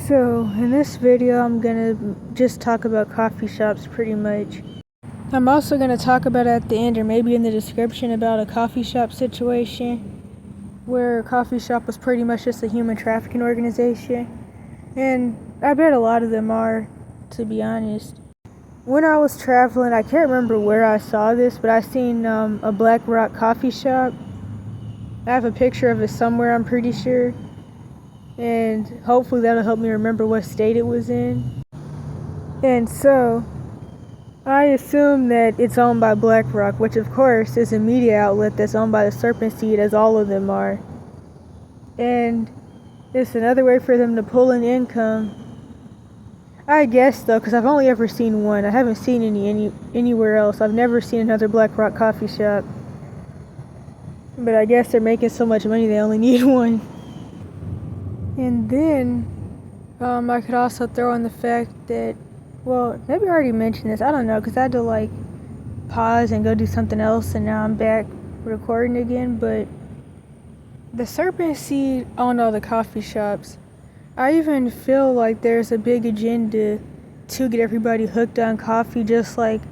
So, in this video, I'm gonna just talk about coffee shops pretty much. I'm also gonna talk about at the end, or maybe in the description, about a coffee shop situation where a coffee shop was pretty much just a human trafficking organization. And I bet a lot of them are, to be honest. When I was traveling, I can't remember where I saw this, but I seen a Black Rock coffee shop. I have a picture of it somewhere, I'm pretty sure. And hopefully that'll help me remember what state it was in. And so, I assume that it's owned by BlackRock, which of course is a media outlet that's owned by the Serpent Seed, as all of them are. And it's another way for them to pull in income. I guess though, because I've only ever seen one. I haven't seen anywhere else. I've never seen another BlackRock coffee shop. But I guess they're making so much money they only need one. And then, I could also throw in the fact that, well, maybe I already mentioned this, I don't know, because I had to, pause and go do something else, and now I'm back recording again, but the Serpent Seed owned all the coffee shops. I even feel like there's a big agenda to get everybody hooked on coffee, just like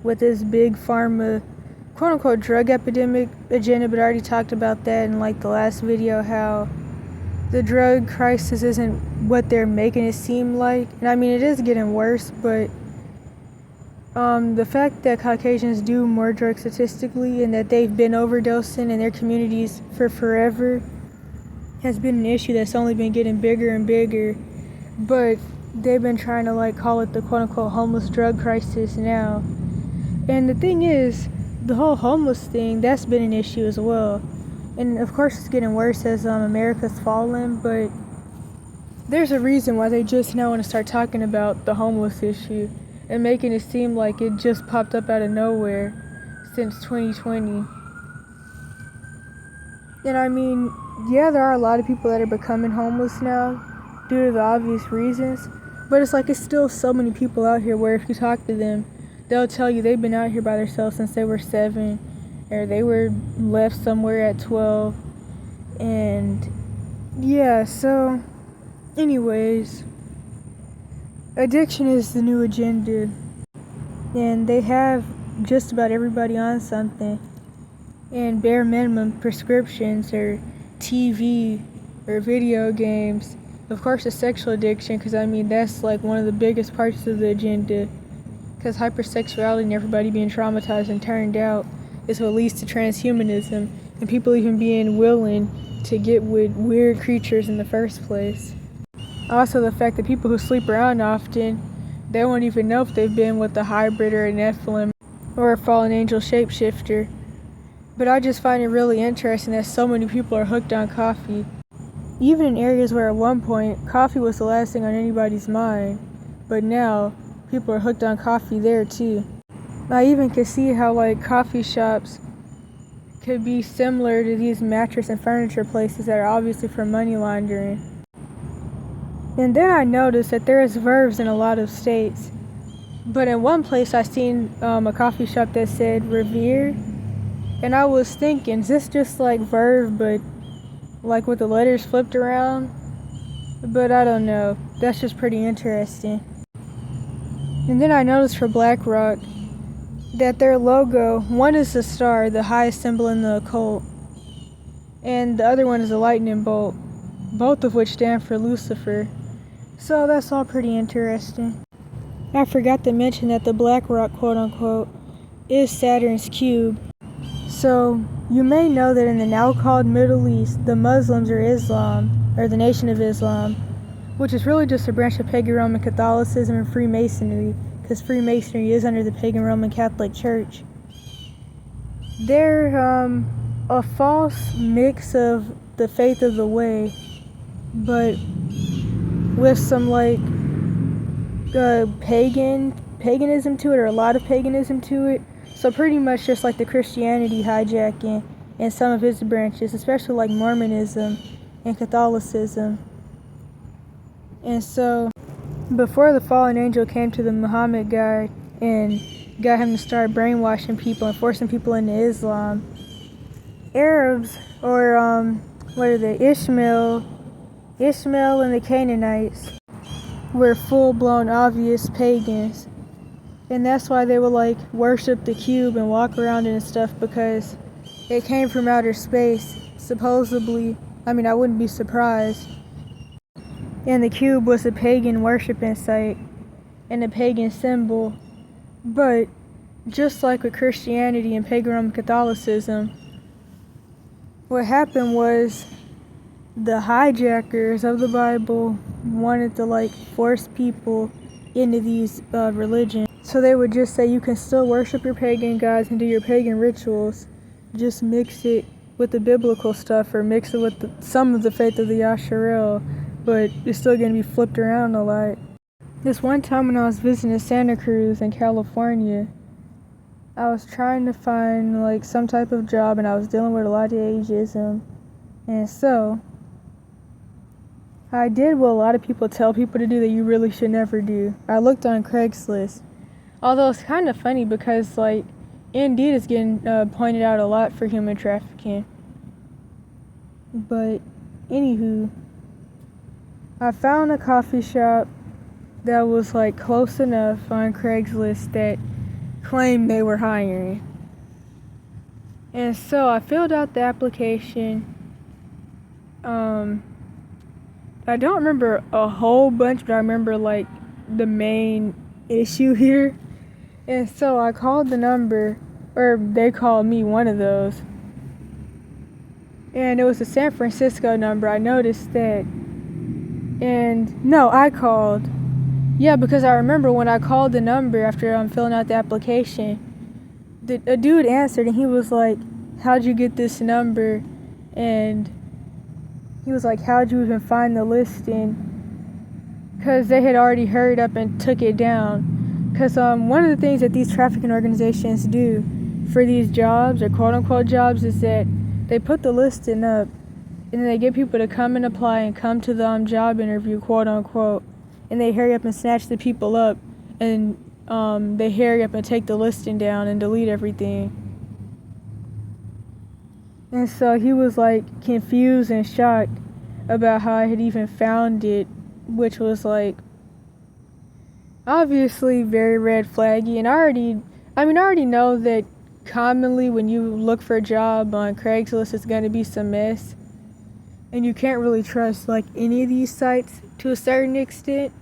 with this big pharma, quote-unquote, drug epidemic agenda, but I already talked about that in, the last video, how the drug crisis isn't what they're making it seem like. And I mean, it is getting worse, but the fact that Caucasians do more drugs statistically and that they've been overdosing in their communities for forever has been an issue that's only been getting bigger and bigger. But they've been trying to call it the quote-unquote homeless drug crisis now. And the thing is, the whole homeless thing, that's been an issue as well. And of course it's getting worse as America's fallen, but there's a reason why they just now want to start talking about the homeless issue and making it seem like it just popped up out of nowhere since 2020. And I mean, yeah, there are a lot of people that are becoming homeless now due to the obvious reasons, but it's still so many people out here where if you talk to them, they'll tell you they've been out here by themselves since they were 7. Or they were left somewhere at 12. And yeah, so anyways, addiction is the new agenda. And they have just about everybody on something. And bare minimum prescriptions or TV or video games. Of course, the sexual addiction, because I mean, that's one of the biggest parts of the agenda. Because hypersexuality and everybody being traumatized and turned out is what leads to transhumanism and people even being willing to get with weird creatures in the first place. Also, the fact that people who sleep around often, they won't even know if they've been with a hybrid or a Nephilim or a fallen angel shapeshifter. But I just find it really interesting that so many people are hooked on coffee. Even in areas where at one point, coffee was the last thing on anybody's mind. But now, people are hooked on coffee there too. I even could see how coffee shops could be similar to these mattress and furniture places that are obviously for money laundering. And then I noticed that there is verbs in a lot of states. But in one place I seen a coffee shop that said Revere. And I was thinking, is this just verb but with the letters flipped around? But I don't know. That's just pretty interesting. And then I noticed for BlackRock that their logo, one is the star, the highest symbol in the occult, and the other one is a lightning bolt, both of which stand for Lucifer. So that's all pretty interesting. I forgot to mention that the BlackRock, quote-unquote, is Saturn's cube. So you may know that in the now called Middle East, the Muslims or Islam, or the Nation of Islam, which is really just a branch of pagan Roman Catholicism and Freemasonry, because Freemasonry is under the pagan Roman Catholic Church. They're a false mix of the faith of the way, but with some paganism to it, or a lot of paganism to it. So pretty much just the Christianity hijacking and some of its branches, especially Mormonism and Catholicism. And so before the fallen angel came to the Muhammad guy and got him to start brainwashing people and forcing people into Islam, Arabs, or Ishmael and the Canaanites, were full-blown obvious pagans. And that's why they would like worship the cube and walk around it and stuff, because it came from outer space, supposedly. I mean, I wouldn't be surprised. And the cube was a pagan worshiping site and a pagan symbol. But just like with Christianity and pagan Roman Catholicism, what happened was the hijackers of the Bible wanted to like force people into these religions. So they would just say you can still worship your pagan gods and do your pagan rituals, just mix it with the biblical stuff or mix it with some of the faith of the Yasharel, but it's still going to be flipped around a lot. This one time when I was visiting Santa Cruz in California, I was trying to find like some type of job and I was dealing with a lot of ageism. And so I did what a lot of people tell people to do that you really should never do. I looked on Craigslist. Although it's kind of funny because like Indeed is getting pointed out a lot for human trafficking. But anywho, I found a coffee shop that was like close enough on Craigslist that claimed they were hiring. And so I filled out the application. I don't remember a whole bunch, but I remember like the main issue here. And so I called the number, or they called me, one of those. And it was a San Francisco number. I noticed that. And no, I called. Yeah, because I remember when I called the number after I'm filling out the application, a dude answered and he was like, "How'd you get this number?" And he was like, "How'd you even find the listing?" Because they had already hurried up and took it down. Because one of the things that these trafficking organizations do for these jobs, or quote-unquote jobs, is that they put the listing up and then they get people to come and apply and come to the job interview, quote-unquote, and they hurry up and snatch the people up, and they hurry up and take the listing down and delete everything. And so he was like confused and shocked about how I had even found it, which was like obviously very red flaggy. And I already know that commonly when you look for a job on Craigslist, it's going to be some mess. And you can't really trust like any of these sites to a certain extent.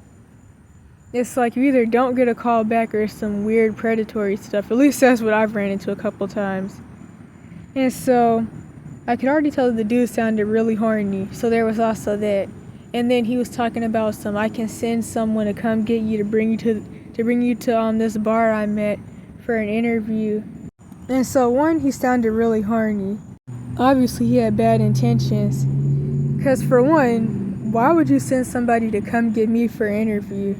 It's like you either don't get a call back or some weird predatory stuff. At least that's what I've ran into a couple times. And so I could already tell that the dude sounded really horny. So there was also that. And then he was talking about I can send someone to come get you to bring you to this bar I met for an interview. And so one, he sounded really horny. Obviously he had bad intentions. Because for one, why would you send somebody to come get me for an interview?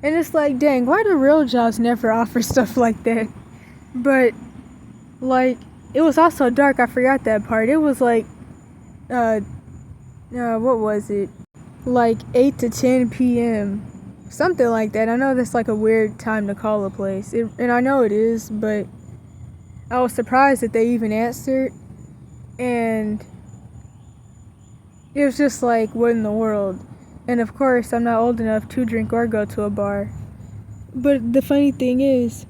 And it's like, dang, why do real jobs never offer stuff like that? But like, it was also dark. I forgot that part. It was like, what was it? Like 8 to 10 p.m. Something like that. I know that's like a weird time to call a place. And I know it is, but I was surprised that they even answered. And it was just like, what in the world? And of course, I'm not old enough to drink or go to a bar. But the funny thing is,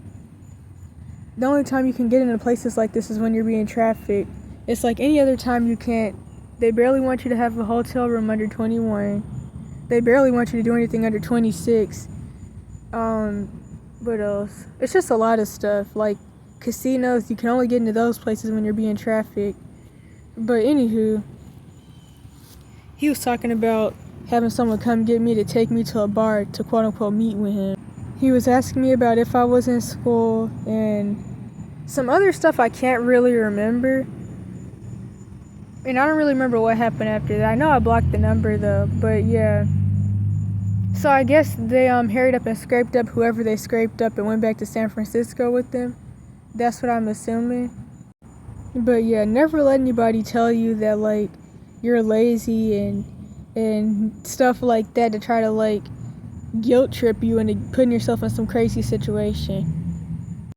the only time you can get into places like this is when you're being trafficked. It's like any other time you can't. They barely want you to have a hotel room under 21. They barely want you to do anything under 26. What else? It's just a lot of stuff. Like casinos, you can only get into those places when you're being trafficked. But anywho, he was talking about having someone come get me to take me to a bar to quote-unquote meet with him. He was asking me about if I was in school and some other stuff I can't really remember. And I don't really remember what happened after that. I know I blocked the number though, but yeah. So I guess they hurried up and scraped up whoever they scraped up and went back to San Francisco with them. That's what I'm assuming. But yeah, never let anybody tell you that like you're lazy and stuff like that to try to like guilt trip you into putting yourself in some crazy situation.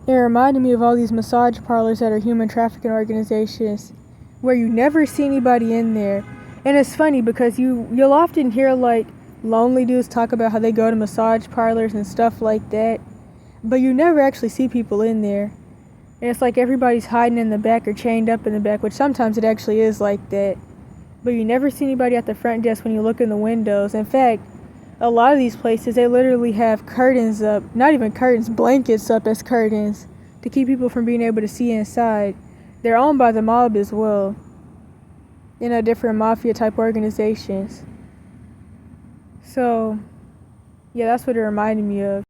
It reminded me of all these massage parlors that are human trafficking organizations where you never see anybody in there. And it's funny because you'll often hear like lonely dudes talk about how they go to massage parlors and stuff like that, but you never actually see people in there. And it's like everybody's hiding in the back or chained up in the back, which sometimes it actually is like that. But you never see anybody at the front desk when you look in the windows. In fact, a lot of these places, they literally have curtains up, not even curtains, blankets up as curtains to keep people from being able to see inside. They're owned by the mob as well, different mafia type organizations. So, yeah, that's what it reminded me of.